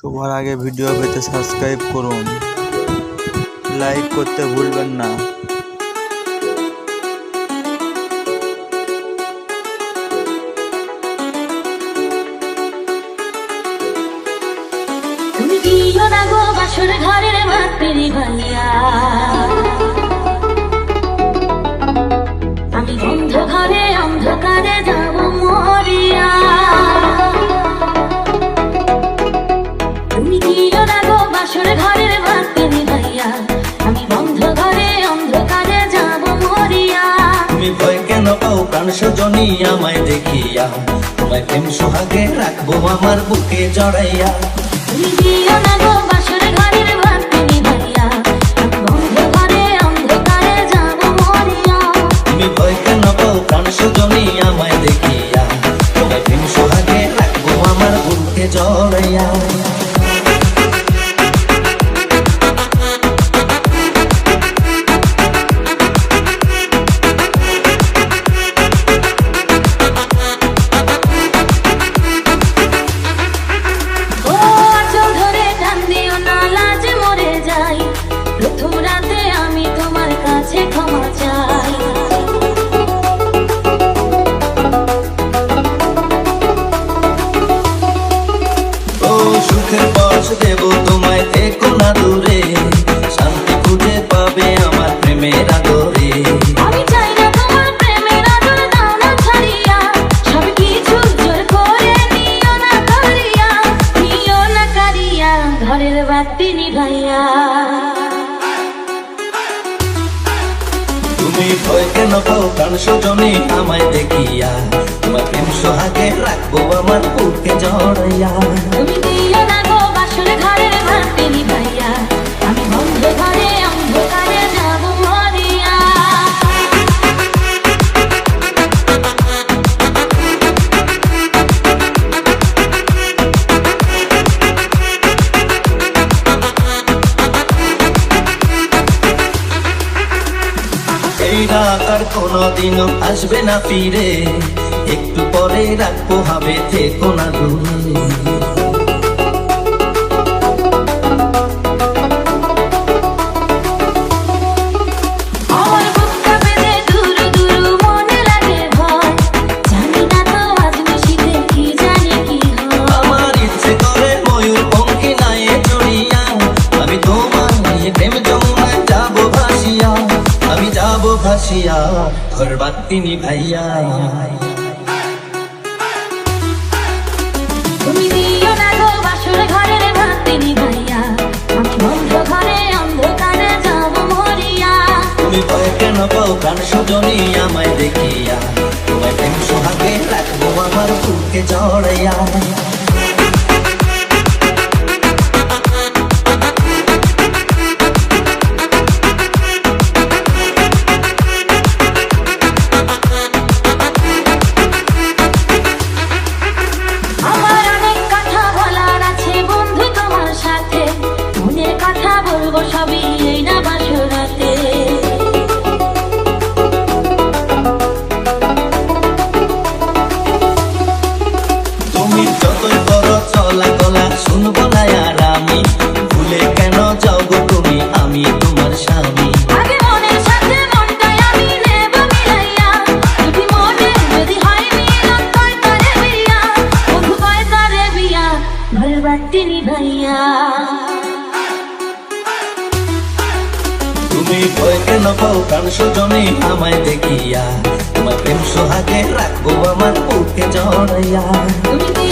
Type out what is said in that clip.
সবার আগে ভিডিও পেতে সাবস্ক্রাইব করুন, লাইক করতে ভুলবেন না। তুমি দিও না গো বাসর ঘরের মাতৃ ভাইয়া, আমি বন্ধ ঘরে অন্ধকারে যাব মরিয়া। তুমি দিও না গো বাসর ঘরের মাতৃ ভাইয়া, আমি বন্ধ ঘরে অন্ধকারে যাব মরিয়া। তুমি ভয় কেন পাও প্রাণ সজনী আমায় দেখিয়া, তোমায় প্রেম সোহাগে রাখবো আমার বুকে জড়াইয়া। তুমি দিও না গো বাসর ঘরের মাতৃ ভাইয়া, আমি বন্ধ ঘরে অন্ধকারে যাব মরিয়া। তুমি ভয় কেন পাও প্রাণ সজনী আমায় দেখিয়া, তোমায় প্রেম সোহাগে রাখবো আমার বুকে জড়াইয়া। সুখের পথ দেব তোমায়, থেকো না দূরে, শান্তি খুঁজে পাবে আমার প্রেমের আদরে। আমি চাই না তোমার প্রেমের আদর, দাও না ছাড়িয়া, সব কিছু জোর করে নিও না করিয়া, নিও না কারিয়া, ঘরের বাতি নিভাইয়া। তুমি ভয় কেন পাও প্রাণ সজনী আমায় দেখিয়া, তোমার প্রেম সোহাগে রাখবো আমার বুকে জড়াইয়া। তুমি দিও না গো বাসর ঘরের বাতি নিভাইয়া, আমি বন্ধ ঘরে অন্ধকারে যাব মরিয়া। এই রাত আর কোনোদিনও আসবে না ফিরে, একটু পরে রাখবো হবে, থেকো না দূরে। আমার বুকটা বেঁধে দুরু দুরু মনে লাগে ভয়, জানি না তো আজ নিশিতে কি জানি কি হয়। আমার ইচ্ছে করে ময়ূর পঙ্খী নায়ে চড়িয়া, আমি তোমার নিয়ে প্রেম যমুনায় যাবো ভাসিয়া, আমি যাবো ভাসিয়া ঘর বাতি নিভাইয়া। তুমি দিও না গো বাসর ঘরের বাতি নিভাইয়া, আমি বন্ধ ঘরে অন্ধকারে যাব মরিয়া। তুমি ভয় কেন পাও প্রাণ সজনী আমায় দেখিয়া, তোমায় প্রেম সোহাগে রাখবো আমার বুকে জড়াইয়া। আমার অনেক কথা বলার আছে বন্ধু তোমার সাথে, মনের কথা বলবো সবই এই না বাসরাতে। তুমি যতই করো চলা গলা শুনবো না আর আমি, ভুলে কেন যাও গো তুমি, আমি তোমার স্বামী। আগে মনের সাথে মনটাই আমি নেব মিলাইয়া, যদি মনে যদি হয় মিলন কয় তারে বিয়া, বন্ধু কয় তারে বিয়া, ঘরের বাতি নিভাইয়া। তুমি ভয় কেন পাও প্রাণ সজনী আমায় দেখিয়া, তোমার প্রেম সোহাগে রাখবো আমার বুকে জড়াইয়া। তুমি